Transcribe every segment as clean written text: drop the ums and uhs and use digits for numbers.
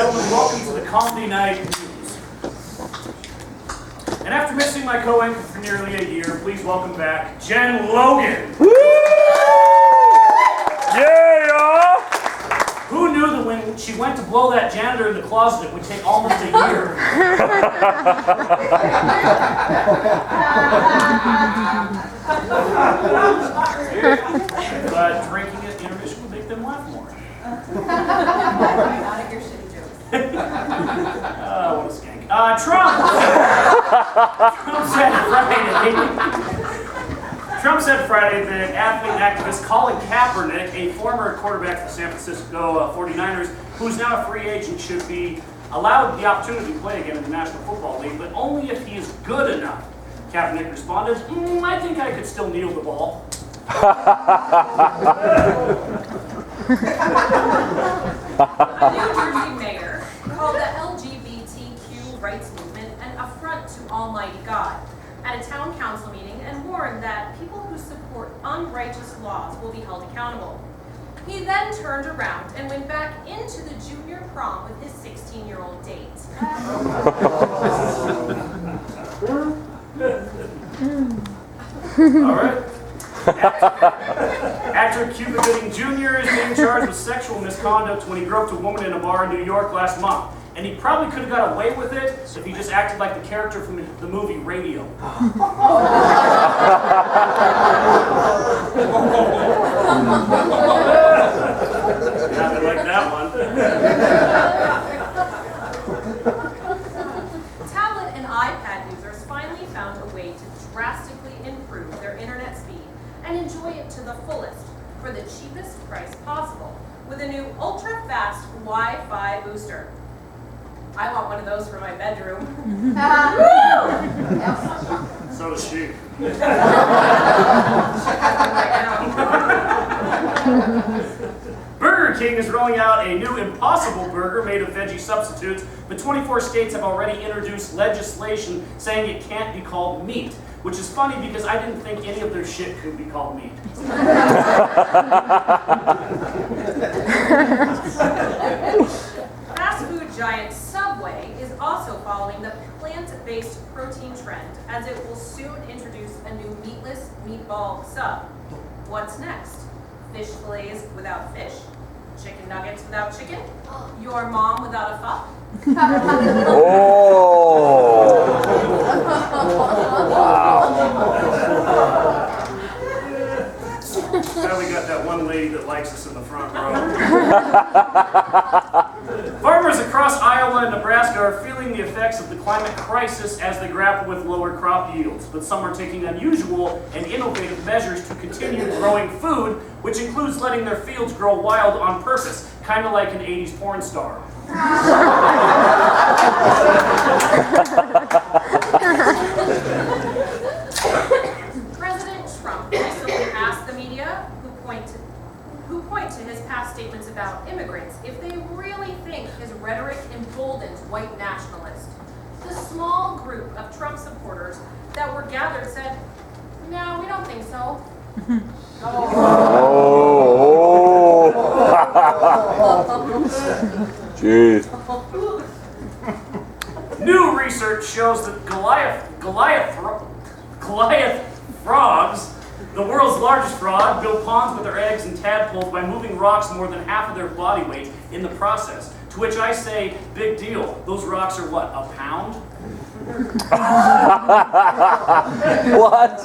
gentlemen, welcome to the Comedy Night News. And after missing my co-anchor for nearly a year, please welcome back Jen Logan. Woo! Yeah, y'all! Who knew that when she went to blow that janitor in the closet, it would take almost a year? But drinking at intermission would make them laugh more. Not at your shitty jokes. What a skank. Trump said Friday that athlete and activist Colin Kaepernick, a former quarterback for the San Francisco 49ers, who's now a free agent, should be allowed the opportunity to play again in the National Football League, but only if he is good enough. Kaepernick responded, I think I could still kneel the ball. A New Jersey mayor called the LGBTQ rights movement an affront to Almighty God at a town council meeting and warned that people who support unrighteous laws will be held accountable. He then turned around and went back into the junior prom with his 16-year-old date. All right. Actor Cuba Gooding Jr. is being charged with sexual misconduct when he groped a woman in a bar in New York last month. And he probably could have got away with it if he just acted like the character from the movie Radio. Nothing like that one. Tablet and iPad users finally found a way to drastically improve their internet speed and enjoy it to the fullest for the cheapest price possible with a new ultra-fast Wi-Fi booster. I want one of those for my bedroom. So does she. Burger King is rolling out a new Impossible Burger made of veggie substitutes, but 24 states have already introduced legislation saying it can't be called meat, which is funny because I didn't think any of their shit could be called meat. Fast food giant Subway is also following the plant-based protein trend as it will soon introduce a new meatless meatball sub. What's next? Fish fillets without fish? Chicken nuggets without chicken? Your mom without a fuck? Oh! Wow. Now we got that one lady that likes us in the front row. Farmers across Iowa and Nebraska are feeling the effects of the climate crisis as they grapple with lower crop yields, but some are taking unusual and innovative measures to continue growing food, which includes letting their fields grow wild on purpose, kind of like an 80s porn star. President Trump recently asked the media who point to his past statements about immigrants if they really think his rhetoric emboldens white nationalists. The small group of Trump supporters that were gathered said, "No, we don't think so." Jeez. New research shows that Goliath frogs, the world's largest frog, build ponds with their eggs and tadpoles by moving rocks more than half of their body weight in the process. To which I say, big deal. Those rocks are what, a pound? What?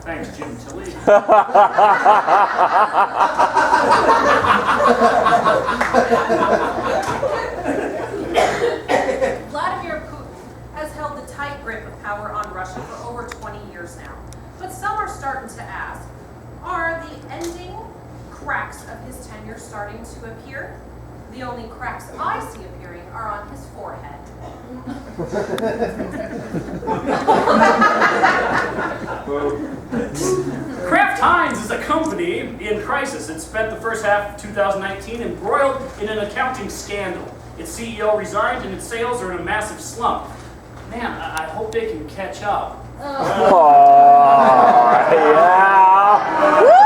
Thanks, Jim Tilley. Vladimir Putin has held the tight grip of power on Russia for over 20 years now. But some are starting to ask, are the ending cracks of his tenure starting to appear? The only cracks I see appearing are on his forehead. Kraft Heinz is a company in crisis. It spent the first half of 2019 embroiled in an accounting scandal. Its CEO resigned and its sales are in a massive slump. Man, I hope they can catch up. Oh, yeah.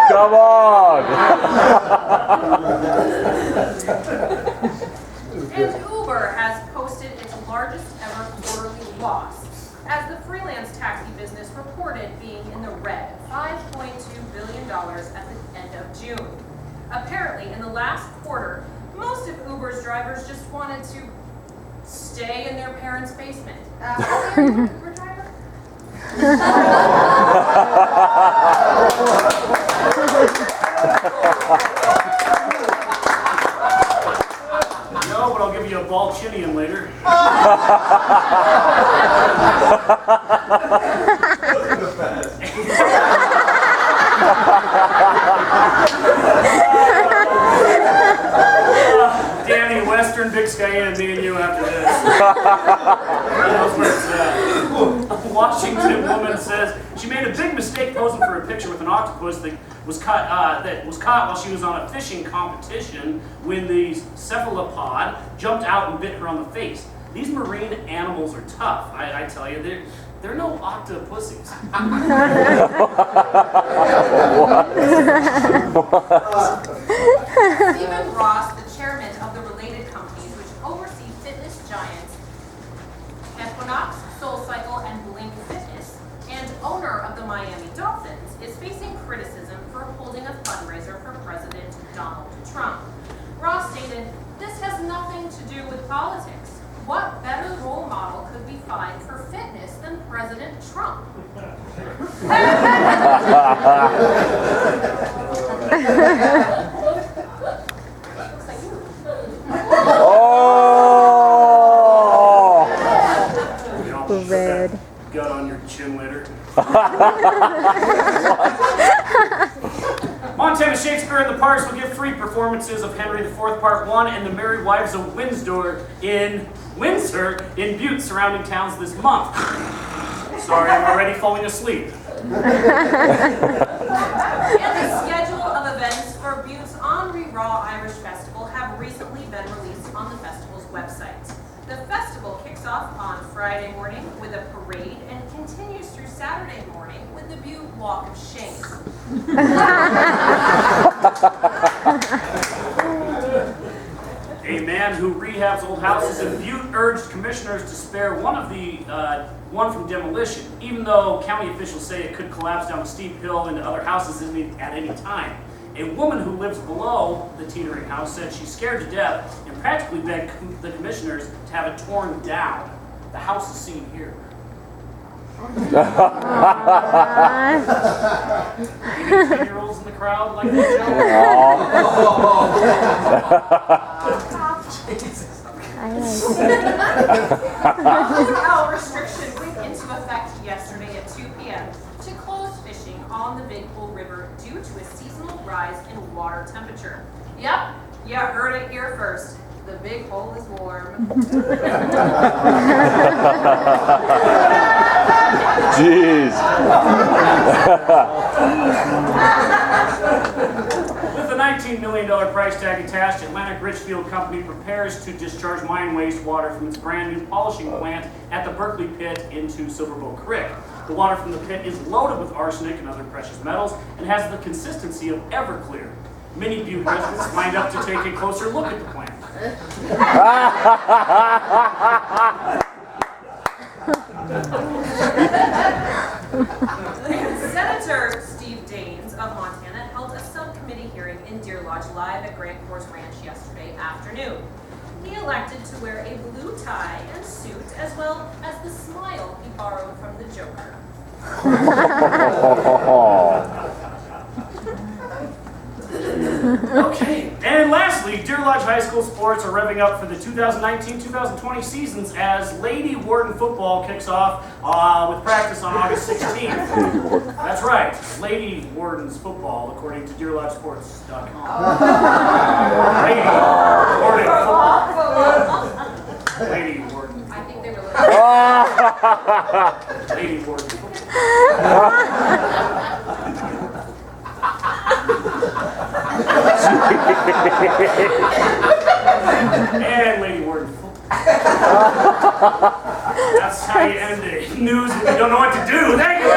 Come on. And of June. Apparently, in the last quarter, most of Uber's drivers just wanted to stay in their parents' basement. Are you an Uber driver? No, but I'll give you a Balchinian later. Danny, Western, Big Sky, and me and you after this. That's where it's at. A Washington woman says she made a big mistake posing for a picture with an octopus that was caught while she was on a fishing competition when the cephalopod jumped out and bit her on the face. These marine animals are tough. I tell you, they're no octopussies. Stephen Ross, the chairman of the related companies which oversee fitness giants Equinox, SoulCycle, and Blink Fitness, and owner of the Miami Dolphins, is facing criticism for holding a fundraiser for President Donald Trump. Ross stated, "This has nothing to do with politics. What better role model could we find for fitness than President Trump?" Looks like you. Oh! You know, put that gut on your chin later. Montana Shakespeare in the Parks will give free performances of Henry IV Part 1 and The Merry Wives of Windsor in Butte surrounding towns this month. Sorry, I'm already falling asleep. And the schedule of events for Butte's Henri Raw Irish Festival have recently been released on the festival's website. The festival kicks off on Friday morning with a parade and continues through Saturday morning with the Butte Walk of Shame. A man who rehabs old houses in Butte urged commissioners to spare one from demolition, even though county officials say it could collapse down a steep hill into other houses at any time. A woman who lives below the teetering house said she's scared to death and practically begged the commissioners to have it torn down. The house is seen here. Any 10-year-olds in the crowd like that Food hour restriction went into effect yesterday at 2 p.m. to close fishing on the Big Bull River due to a seasonal rise in water temperature. Yep, you heard it here first. The Big Bull is warm. Jeez. With a $19 million price tag attached, Atlantic Richfield Company prepares to discharge mine wastewater from its brand new polishing plant at the Berkeley Pit into Silverbow Creek. The water from the pit is loaded with arsenic and other precious metals and has the consistency of Everclear. Many Butte residents lined up to take a closer look at the plant. Senator Steve Daines of Montana held a subcommittee hearing in Deer Lodge Live at Grand Course Ranch yesterday afternoon. He elected to wear a blue tie and suit as well as the smile he borrowed from the Joker. Okay, and lastly, Deer Lodge High School sports are revving up for the 2019-2020 seasons as Lady Warden football kicks off with practice on August 16th. That's right, Lady Wardens football, according to DeerLodgeSports.com. Lady Warden football. Lady Warden. I think they were Lady Warden football. And Lady Warden football. That's how you end the news when you don't know what to do. Thank you.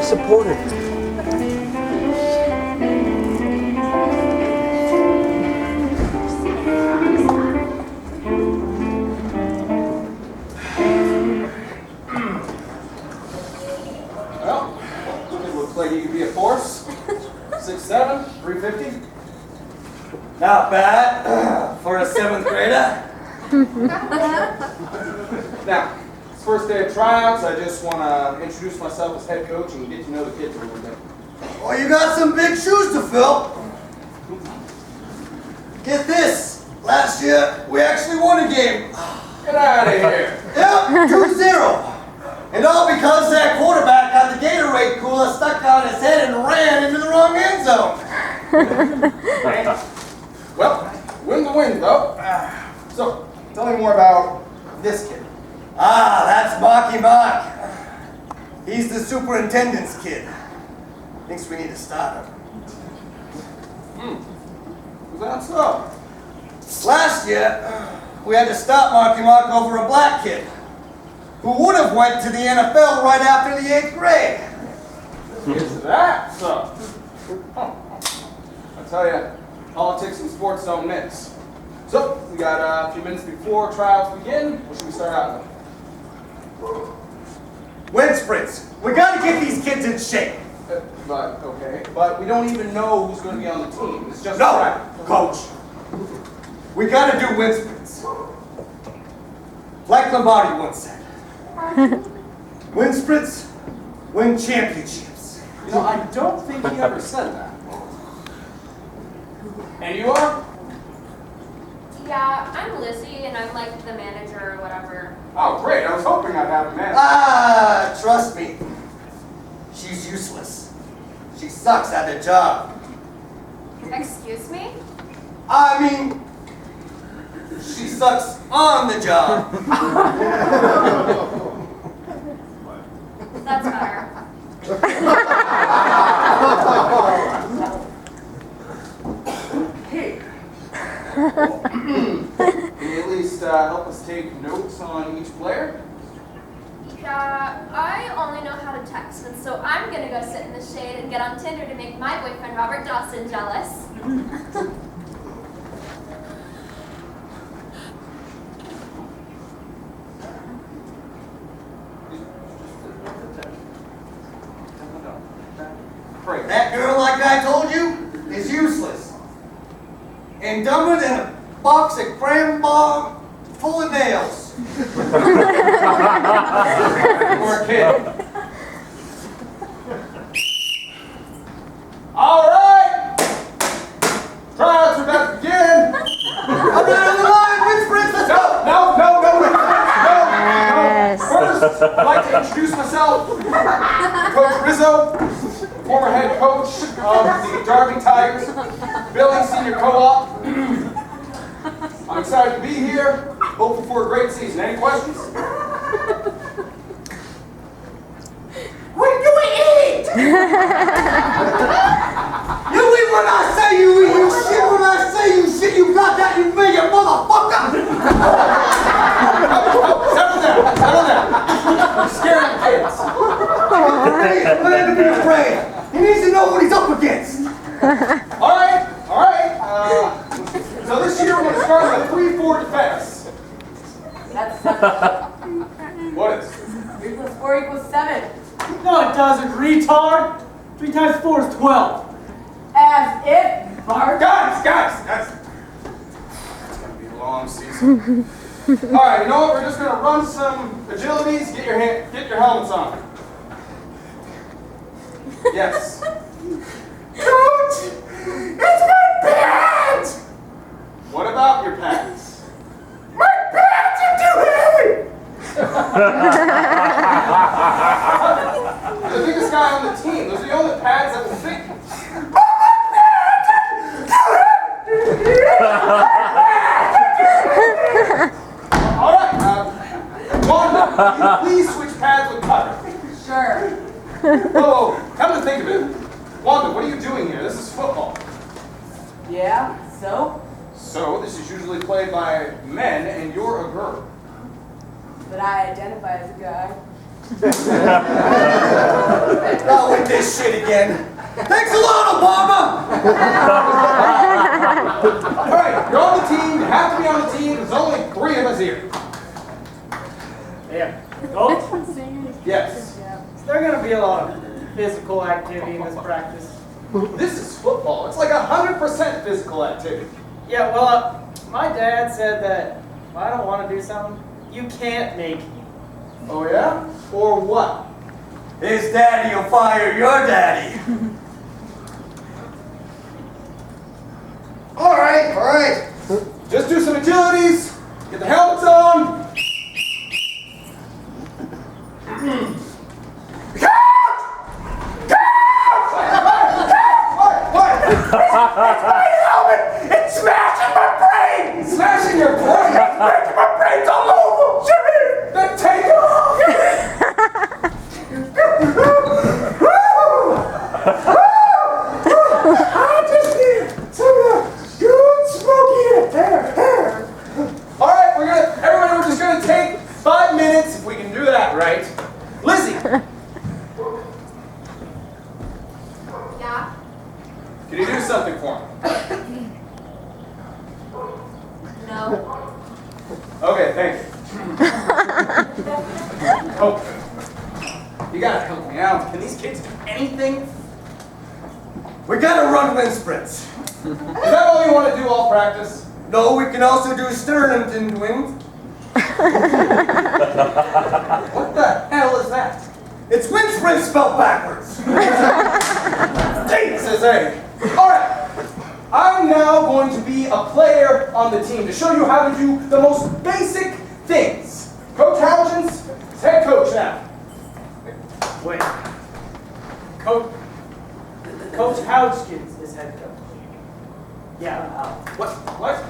supporter. Well, it looks like you could be a force. 6'7", 350. Not bad for a 7th grader. Now, it's first day of tryouts. I just want to introduce myself as head coach and get to know the kids a little bit. Well, you got some big shoes to fill. Get this. Last year, we actually won a game. Get out of here. Yep, 2-0. And all because that quarterback got the Gatorade cooler stuck on his head and ran into the wrong end zone. Well, win the win, though. So, tell me more about this kid. Ah, that's Marky Mark. He's the superintendent's kid. Thinks we need a starter. Is that so? Last year, we had to stop Marky Mark over a black kid who would have went to the NFL right after the 8th grade. Is that so? Huh. I tell you, politics and sports don't mix. So, we got a few minutes before trials begin. What should we start out with? Wind sprints. We gotta get these kids in shape. But we don't even know who's going to be on the team. It's just No, right. coach. We gotta do wind sprints. Like Lombardi once said. Wind sprints win championships. You know, I don't think he ever said that. And you are? Yeah, I'm Lizzie, and I'm like the manager or whatever. Oh, great. I was hoping I'd have a man. Ah, trust me. She's useless. She sucks at her job. Excuse me? I mean, she sucks on the job. That's better. Hey. Can you at least help us take notes on each player? Yeah, I only know how to text, and so I'm gonna go sit in the shade and get on Tinder to make my boyfriend Robert Dawson jealous. Great. That girl, like I told you, is useless. And dumber than a box of cram bomb full of nails. Poor kid. All right. Tryouts are about to begin. I'm right on the line, wind sprints, let's go! No. First, I'd like to introduce myself. Coach Rizzo, former head coach of the Derby Tigers, Billy Senior Co-op. I'm excited to be here. Hopeful for a great season. Any questions? What do we eat? You eat when I say you eat, you shit when I say you shit, you got that, you million motherfucker! Settle down. You're scaring the kids. Hey, man to be afraid. He needs to know what he's up against. All right. So this year we're going to start with a 3-4 defense. That's 7. What is? 3 plus 4 equals 7. No, it doesn't, retard. 3 times 4 is 12. As if, Bart. Guys, that's going to be a long season. All right, you know what? We're just going to run some agilities. Get your helmets on. Yes. Coach! It's my pants! What about your pants? My pants are too heavy! You're the biggest guy on the team. Those are the only pads that will fit. All right. Wanda, can you please switch pads with Cutter? Sure. Whoa, come to think of it. Wanda, what are you doing here? This is football. Yeah, so? So, this is usually played by men, and you're a girl. But I identify as a guy. No, we with this shit again. Thanks a lot, Obama! All right, you're on the team. You have to be on the team. There's only 3 of us here. Yeah. Coach, Yes. is there going to be a lot of physical activity in this practice? This is football. It's like 100% physical activity. Yeah, well, my dad said that if I don't want to do something, you can't make me. Oh yeah? Or what? His daddy will fire your daddy. All right. Just do some agilities. Get the helmets on. It's smashing my brain! Smashing your brain. Breaking my brains all over! Jimmy! Then take it off. I just need some of the good smoky hair. All right, everybody, we're just gonna take 5 minutes if we can do that, right? Lizzie, Yeah? can you do something for me? No. Okay, thank you. Oh, you gotta help me out. Can these kids do anything? We gotta run wind sprints. Is that all you want to do all practice? No, we can also do sternum and wind. What the hell is that? It's wind sprints spelled backwards. Jesus, hey. All right. I'm now going to be a player on the team to show you how to do the most basic things. Coach Howgens is head coach now. Wait. Coach Hodgkins is head coach. Yeah. What?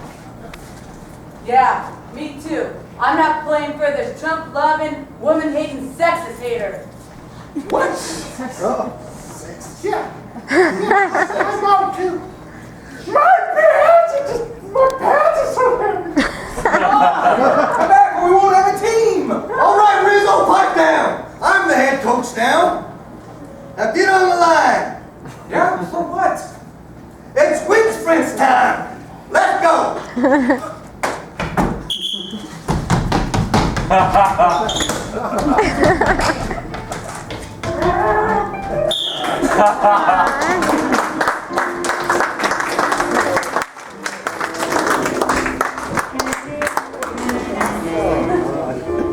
Yeah, me too. I'm not playing for this Trump-loving, woman-hating, sexist hater. What? Yeah. I'm out too. My pants are so heavy. Come back or we won't have a team. All right, Rizzo, pipe down. I'm the head coach now. Now get on the line. Yeah, for what? It's wind sprints time. Let's go.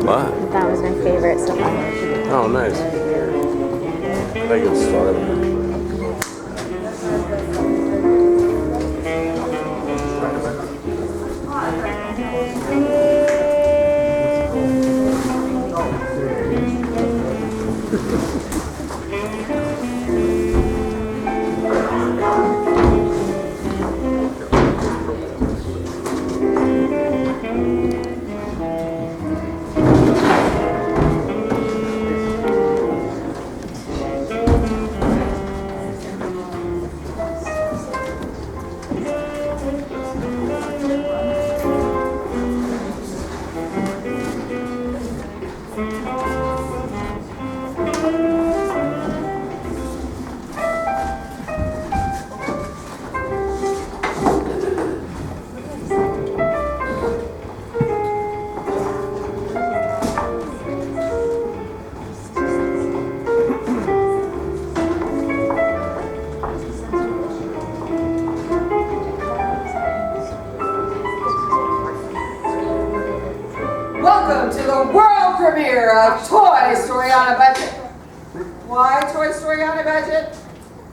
What? That was my favorite song. Oh, nice. I think it's started. Welcome to the world premiere of Toy Story on a Budget. Why Toy Story on a Budget?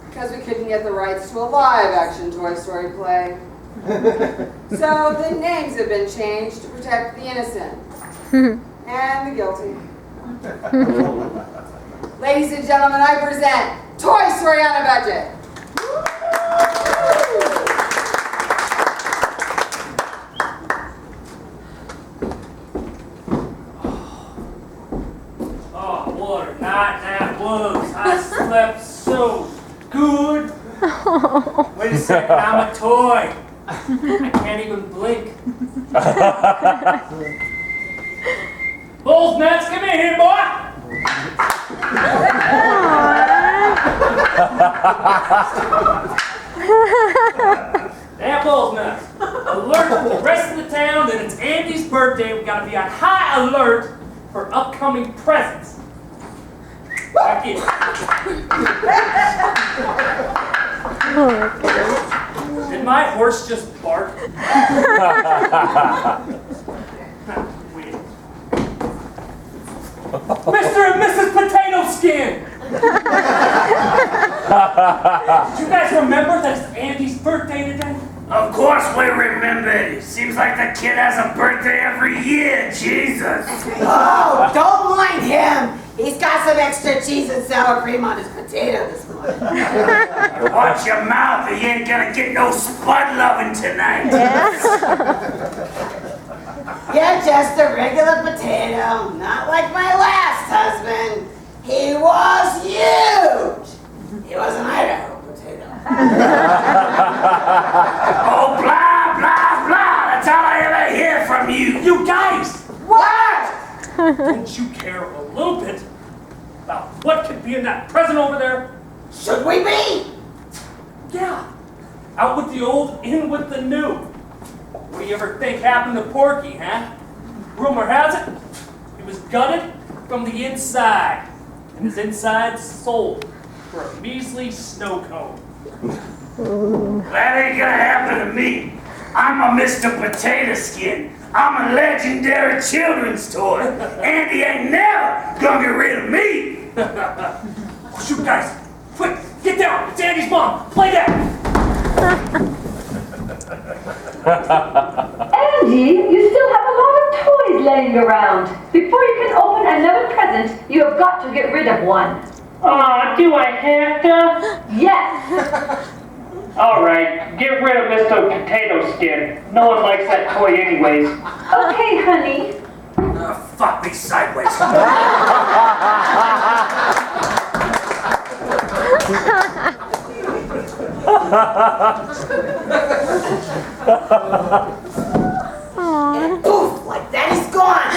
Because we couldn't get the rights to a live-action Toy Story play. So the names have been changed to protect the innocent and the guilty. Ladies and gentlemen, I present Toy Story on a Budget. Oh, what a night that was. I slept so good. Wait a second, I'm a toy. I can't even blink. Bulls nuts, come in here, boy. That bull's nuts. Alert the rest of the town that it's Andy's birthday. We gotta be on high alert for upcoming presents. Back in. Did my horse just bark? Wait. Mr. and Mrs. Potato Skin! Did you guys remember that it's Andy's birthday today? Of course we remember. It seems like the kid has a birthday every year. Jesus. Oh, don't mind him. He's got some extra cheese and sour cream on his potato this morning. Watch your mouth, or you ain't gonna get no spud loving tonight. You're just a regular potato, not like my last husband. He was huge. He was an Idaho potato. Oh, blah, blah, blah. That's all I ever hear from you. You guys! What? Don't you care a little bit about what could be in that present over there? Should we be? Yeah. Out with the old, in with the new. What do you ever think happened to Porky, huh? Rumor has it, he was gutted from the inside, and his insides sold for a measly snow cone. That ain't gonna happen to me. I'm a Mr. Potato Skin. I'm a legendary children's toy. Andy ain't never gonna get rid of me. Shoot, guys! Quick, get down! It's Andy's mom! Play that! Andy, you still have a lot of toys laying around. Before you can open another present, you have got to get rid of one. Do I have to? Yes. All right, get rid of Mr. Potato Skin. No one likes that toy anyways. Okay, honey. Fuck me sideways. And poof, like that, he's gone.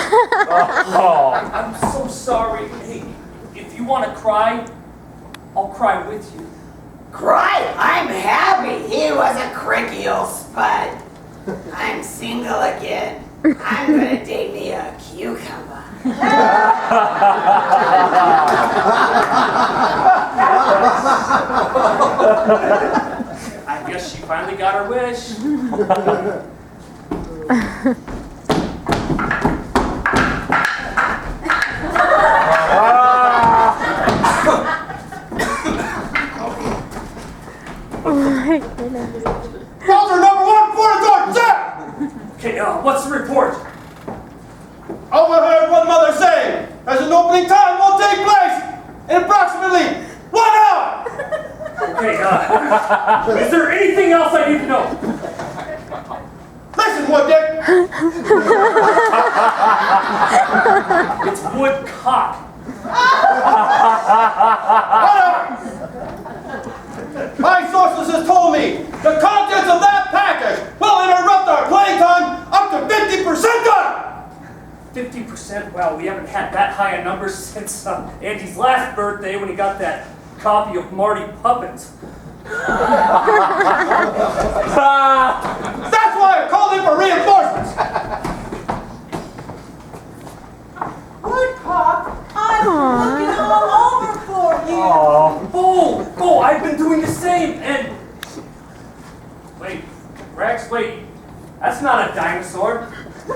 I'm so sorry. Hey, if you want to cry, I'll cry with you. Cry? I'm happy. He was a cranky old spud. I'm single again. I'm gonna date me a cucumber. I guess she finally got her wish. Bowser number 1, Fortitude, set! Okay, what's the report? Overheard one mother saying, as an opening time will take place in approximately 1 hour. Okay, is there anything else I need to know? Listen, Wooddick. It's woodcock. My sources have told me the contents of that package will interrupt our playtime up to 50% done. 50%? Well, we haven't had that high a number since Andy's last birthday when he got that copy of Marty Poppins. That's why I called in for reinforcements. Woodcock, I'm looking all over for you. Oh, I've been doing the same, and... Wait, Rex, wait, that's not a dinosaur. I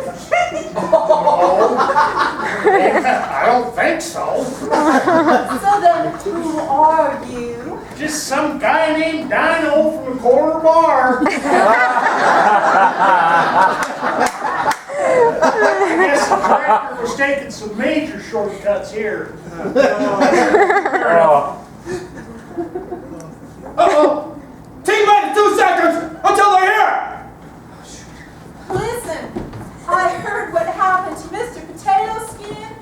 don't think so. So then, who are you? Just some guy named Dino from the corner bar. I guess the director was taking some major shortcuts here. Uh-oh. T-minus 2 seconds until they're here. Listen, I heard what happened to Mr. Potato Skin,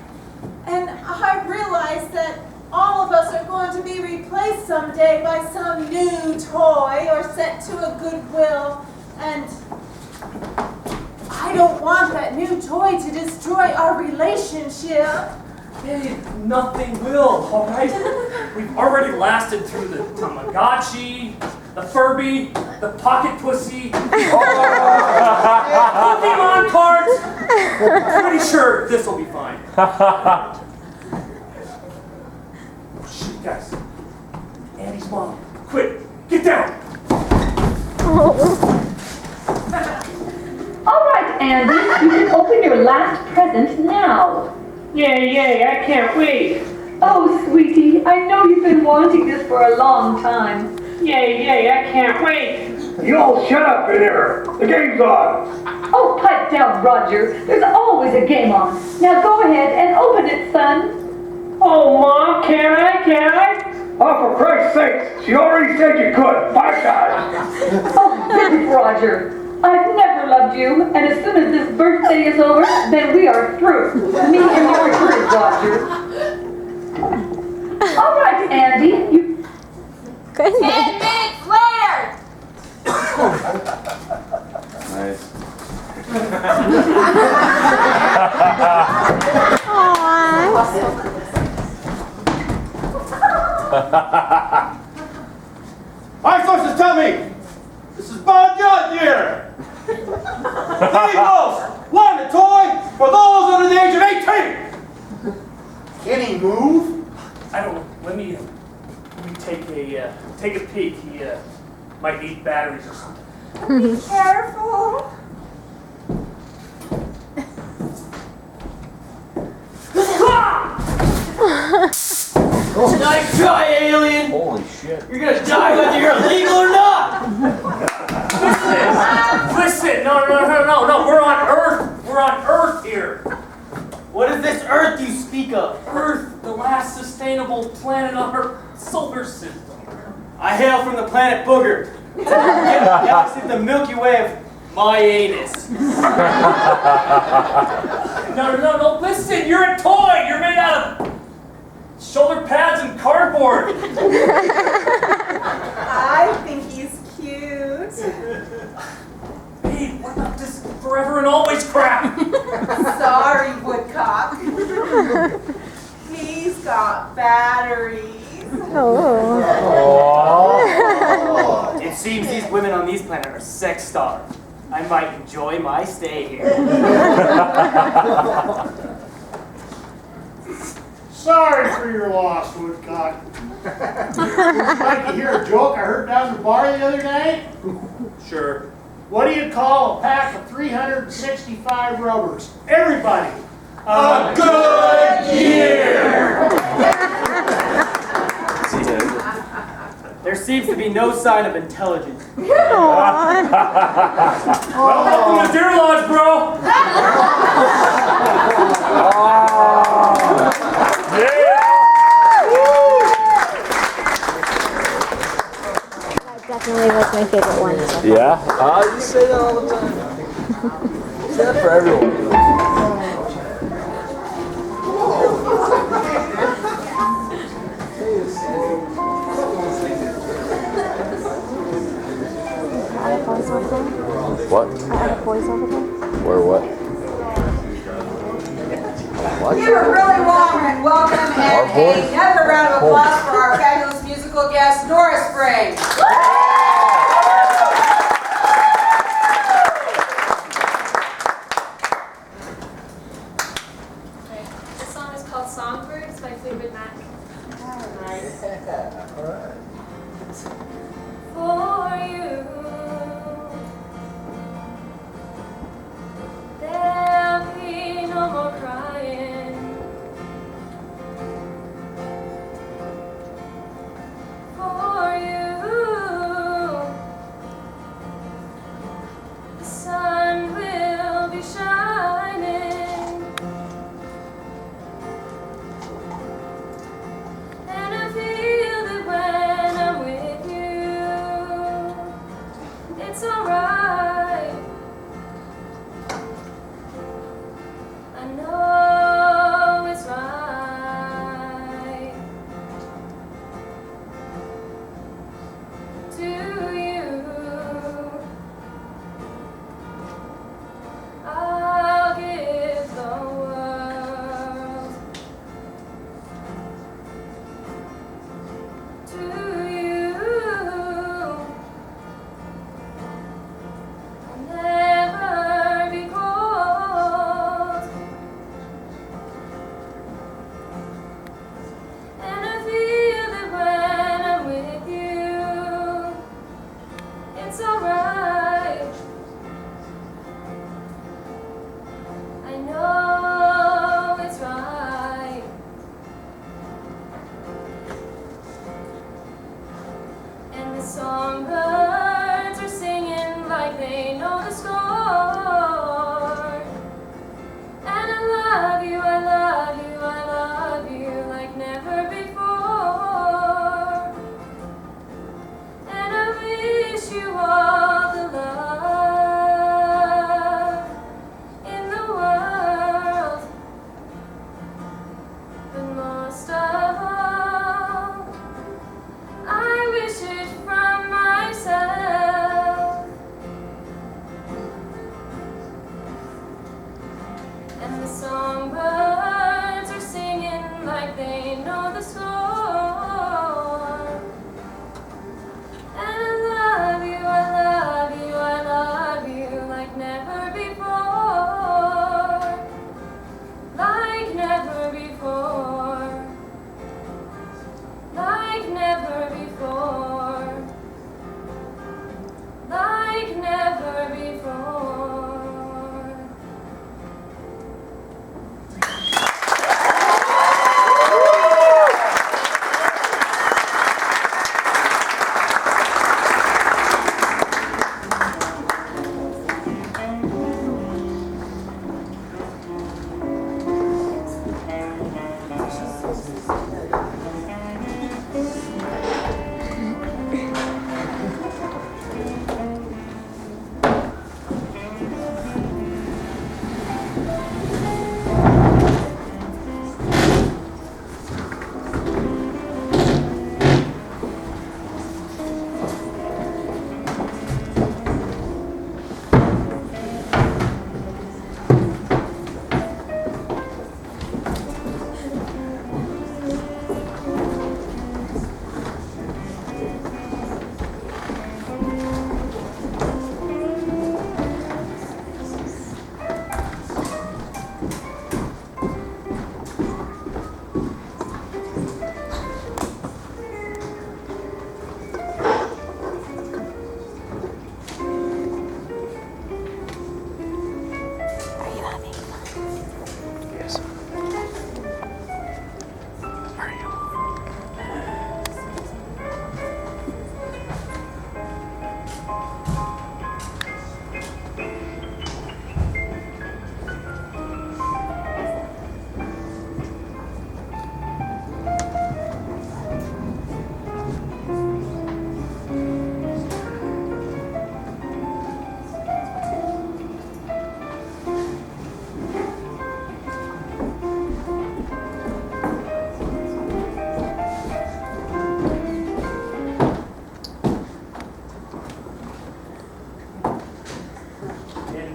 and I realized that all of us are going to be replaced someday by some new toy or sent to a Goodwill, and I don't want that new toy to destroy our relationship. Hey, nothing will, all right? We've already lasted through the Tamagotchi, the Furby, the Pocket Pussy, Pokemon cards. Pretty sure this will be fine. Shoot, guys. Andy's mom. Quick, get down. All right, Andy, you can open your last present now. Yay, I can't wait. Oh, sweetie, I know you've been wanting this for a long time. Yay, I can't wait. You all shut up in here. The game's on. Oh, pipe down, Roger. There's always a game on. Now go ahead and open it, son. Oh, Mom, can I? Oh, for Christ's sake, she already said you could. 5 times. Oh, this is Roger. I've never loved you, and as soon as this birthday is over, then we are through. Me and your tree, Roger. All right, Andy, you... 10 minutes later! Nice. My sources tell me this is Bon John here. Eagles, one a toy for those under the age of 18. Can he move? I don't know. Let me take a peek. He might need batteries or something. Be careful. Nice try, alien! Holy shit. You're gonna die whether you're illegal or not! Listen, no, we're on Earth. We're on Earth here. What is this Earth you speak of? Earth, the last sustainable planet on our solar system. I hail from the planet Booger. Galaxy of the Milky Way of my anus. No, listen, you're a toy. You're made out of shoulder pads and cardboard. I think he's cute. Hey, what about this forever and always crap? Sorry, Woodcock. He's got batteries. It seems these women on these planets are sex starved. I might enjoy my stay here. Sorry for your loss, Woodcock. Would you like to hear a joke I heard down the bar the other night? Sure. What do you call a pack of 365 rubbers? Everybody. A good year! There seems to be no sign of intelligence. Welcome to Deer Lodge, bro. Definitely was my favorite one. Yeah? You say that all the time. Say that for everyone. What? Are the boys over there? Where what? What? You were really warm and welcome, and another round of applause for our fabulous musical guest, Nora Spring. This song is called Songbirds by Fleetwood Mac. For you, there'll be no more crying. For you, the sun will be shining. And I feel that when I'm with you, songbirds are singing like they know the score. And I love you, I love you, I love you like never before. And I wish you all the love in the world. But most of all, I wish it from myself. And the songbirds are singing like they know the score. And I love you, I love you, I love you like never before. Like never before. Like never before. Like never before.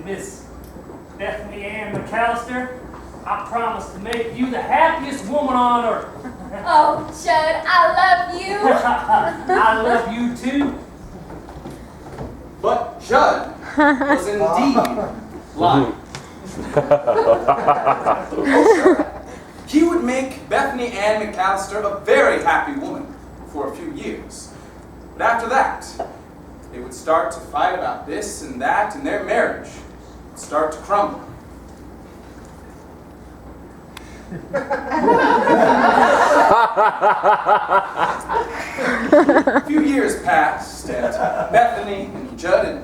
Miss Bethany Ann McAllister, I promise to make you the happiest woman on earth. Oh, Judd, I love you. I love you too. But Judd was indeed lying. He would make Bethany Ann McAllister a very happy woman for a few years. But after that, they would start to fight about this and that, and their marriage would start to crumble. A few years passed, and Bethany and Judd had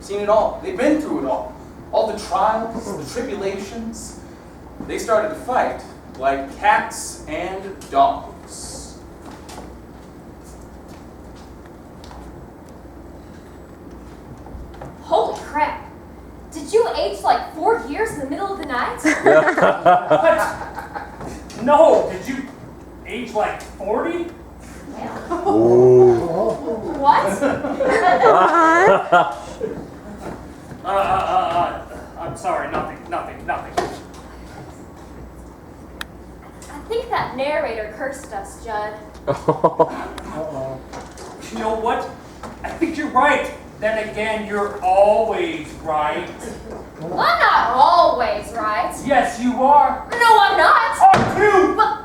seen it all. They'd been through it all. All the trials, the tribulations. They started to fight like cats and dogs. Holy crap. Did you age like 4 years in the middle of the night? What? No, did you age like 40? What? I'm sorry, nothing. I think that narrator cursed us, Judd. You know what? I think you're right. Then again, you're always right. I'm not always right. Yes, you are. No, I'm not. Are you? But...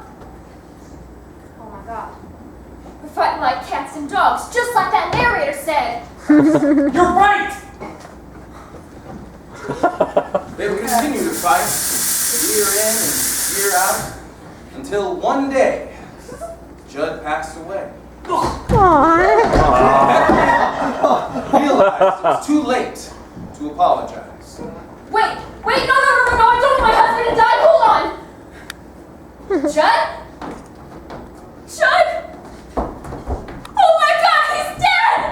Oh my god. We're fighting like cats and dogs, just like that narrator said. You're right. They would continue to fight year in and year out until one day Judd passed away. Realized it was too late to apologize. Wait, no, I don't want my husband to die. Hold on. Judd? Oh my God, he's dead!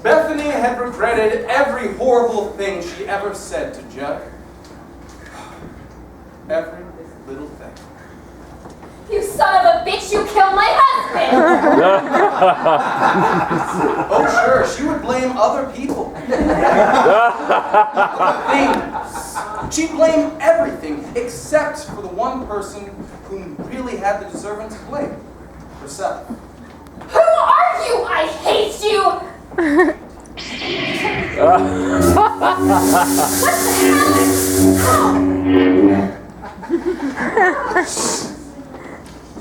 Bethany had regretted every horrible thing she ever said to Judd. Every little thing. You son of a bitch, you killed my husband! Oh, sure, she would blame other people. Things. She'd blame everything except for the one person who really had the deserving to blame. Herself. Who are you? I hate you!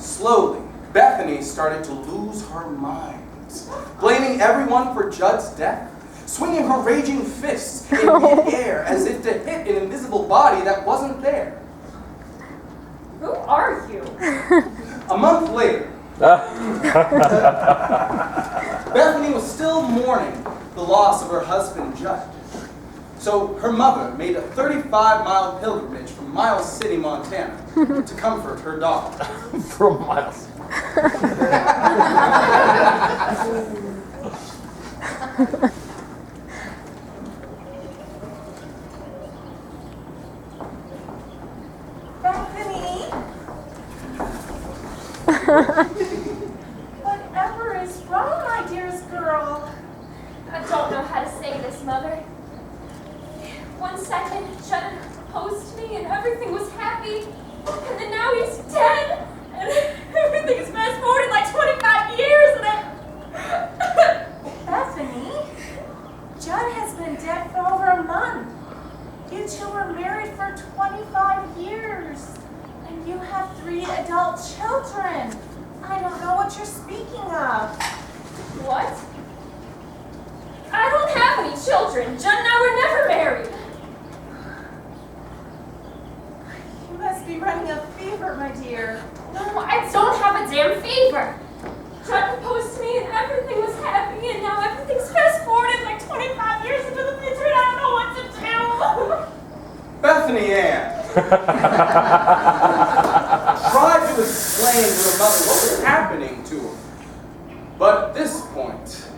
Slowly, Bethany started to lose her mind, blaming everyone for Judd's death, swinging her raging fists in mid-air as if to hit an invisible body that wasn't there. Who are you? A month later, Bethany was still mourning the loss of her husband, Judd. So her mother made a 35-mile pilgrimage from Miles City, Montana, to comfort her daughter. From Miles. Bethany? Whatever is wrong, my dearest girl? I don't know how to say this, Mother. 1 second, Judd proposed to me and everything was happy. And then now he's dead. And everything is fast forwarded like 25 years and Bethany? Judd has been dead for over a month. You two were married for 25 years. And you have 3 adult children. I don't know what you're speaking of. What? I don't have any children. Judd and I were never married. You must be running a fever, my dear. No, I don't have a damn fever. Judd proposed to me and everything was happy and now everything's fast forwarded like 25 years into the future and I don't know what to do. Bethany Ann tried to explain to her mother what was happening to her. But at this point,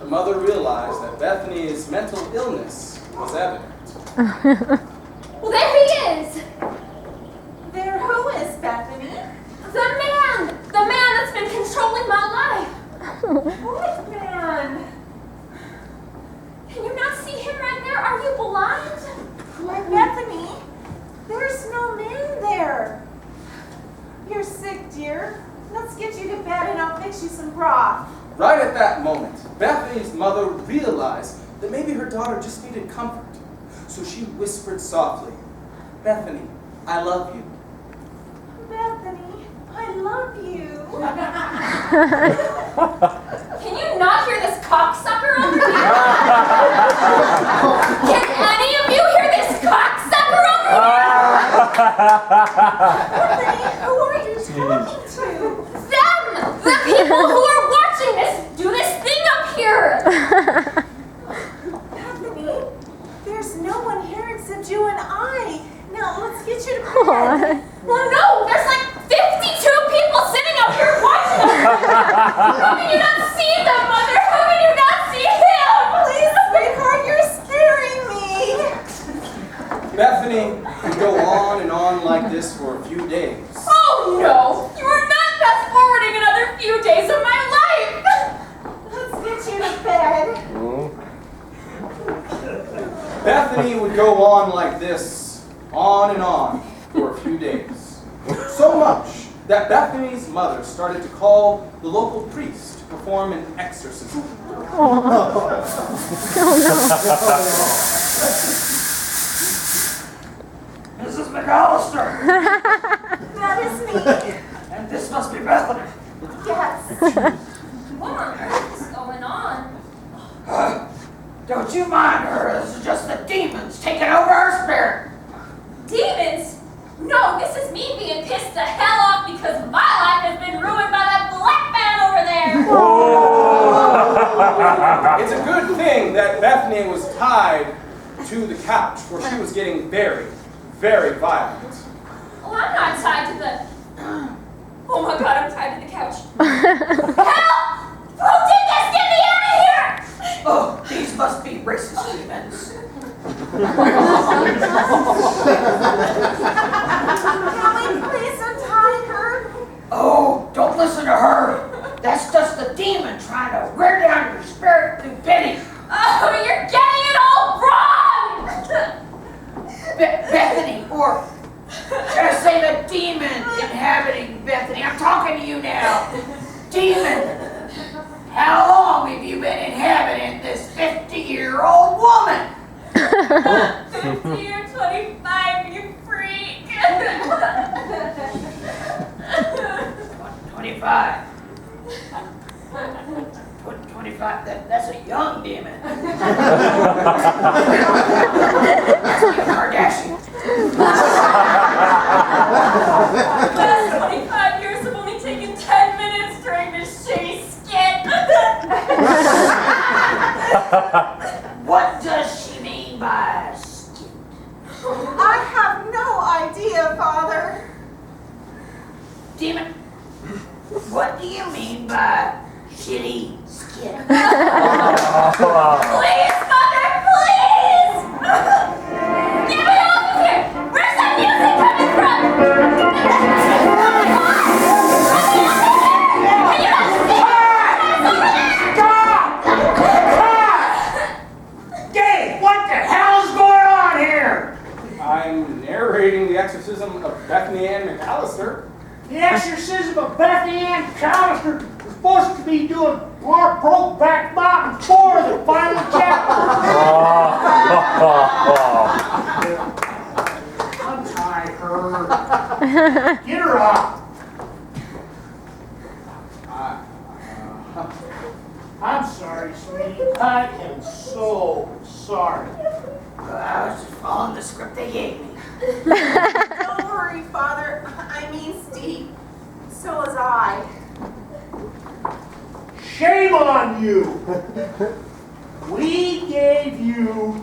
her mother realized that Bethany's mental illness was evident. Well, there he is. There who is, Bethany? The man that's been controlling my life. What man? Can you not see him right there? Are you blind? Why, Bethany, there's no man there. You're sick, dear. Let's get you to bed and I'll fix you some broth. Right at that moment, Bethany's mother realized that maybe her daughter just needed comfort. So she whispered softly, "Bethany, I love you." Bethany, I love you. Can you not hear this cocksucker over here? Can any of you hear this cocksucker over Bethany, who are you talking to? Them! The people who are watching this do this thing up here! Bethany, there's no one here except you and I. Now, let's get you to bed. Well, no, there's like 52 people sitting up here watching us! How can you not see them, Mother? How can you not see him? Please, sweetheart, you're scaring me. Bethany would go on and on like this for a few days. Oh no! You are not fast forwarding another few days of my life! Let's get you to bed. Bethany would go on like this, on and on, for a few days. So much that Bethany's mother started to call the local priest to perform an exorcism. Mrs. McAllister! That is me. And this must be Bethany. Yes. What on earth is going on? Don't you mind her. This is just the demons taking over her spirit. Demons? No, this is me being pissed the hell off because my life has been ruined by that black man over there! It's a good thing that Bethany was tied to the couch, for she was getting very, very violent. Well, I'm not tied to the... Oh my God, I'm tied to the couch. Help! Who did this? Get me out of here! Oh, these must be racist demons. Can we please untie her? Oh, don't listen to her. That's just the demon trying to wear down your spirit through pity. Oh, you're getting it all wrong! Bethany, or should I say the demon inhabiting Bethany? I'm talking to you now. Demon, how long have you been inhabiting this 50-year-old woman? 50 or 25, you freak! 25. 25, that's a young demon. That's like a Kardashian. The last 25 years have only taken 10 minutes during this shitty skit. What does she mean by skit? I have no idea, Father. Demon, what do you mean by shitty skit? Please, Mother, please! Get me off of here! Where's that music coming from? Dave, what the hell's going on here? I'm narrating the exorcism of Bethany Ann McAllister. The exorcism of Bethany Ann McAllister is supposed to be doing our Brokeback Mountain 4, the final chapter. Untie her. Get her up. I'm sorry, sweetie. I am so sorry. I was just following the script they gave me. Don't worry, Father. I mean, Steve. So was I. Shame on you! We gave you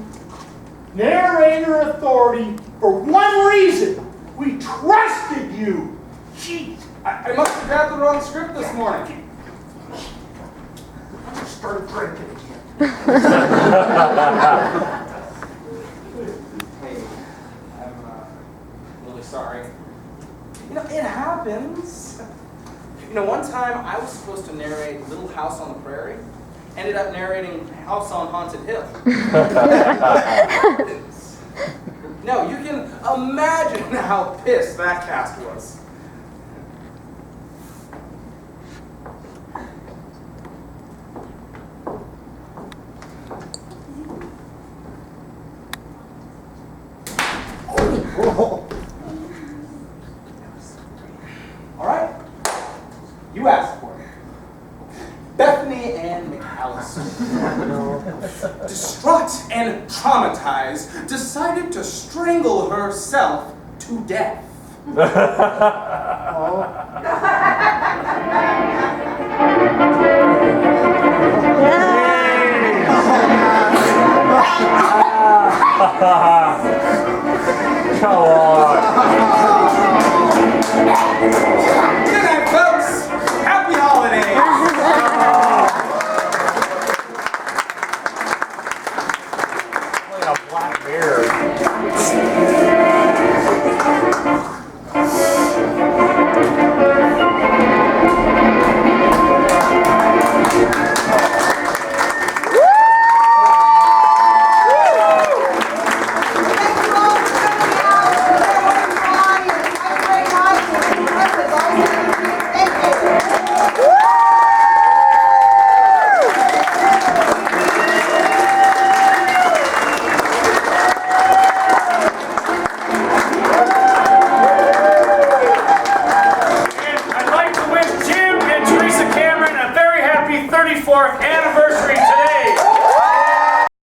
narrator authority for one reason. We trusted you. Jeez. I must have grabbed the wrong script this morning. I just started drinking again. Hey, I'm really sorry. You know, it happens. You know, one time I was supposed to narrate Little House on the Prairie. Ended up narrating House on Haunted Hill. No, you can imagine how pissed that cast was. All right, you asked for it. Bethany Ann McAllister, distraught and traumatized, decided to strangle herself to death. Come on. Good night, folks. Happy holidays. Like a black bear. And I'd like to wish Jim and Teresa Cameron a very happy 34th anniversary